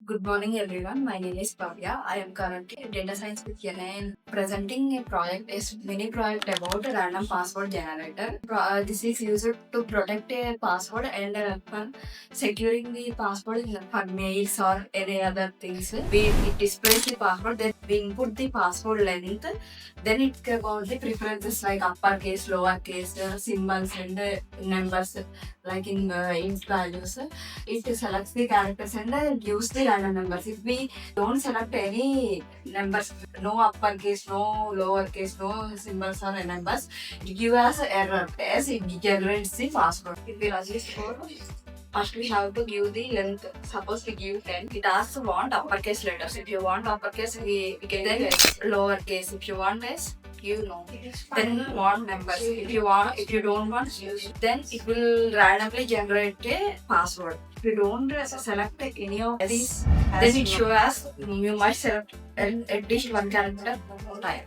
Good morning, everyone. My name is Bhavya. I am currently a data science with NA and presenting a project, mini project about a random password generator. This is used to protect a password and securing the password for mails or any other things. It displays the password, then we input the password length, then it got the preferences like uppercase, lowercase, symbols and numbers like in int values. It selects the characters and gives the random numbers. If we don't select any numbers, no uppercase, no lowercase, no symbols or numbers, it gives us error as it generates the password. If we register for, first we have to give the length. Suppose we give 10. It asks want uppercase letters. If you want uppercase, we can then lowercase. If you want less, you know. Then want numbers. If you don't want, then it will randomly generate a password. If you don't select any of these, then it shows us you must select at least one character time.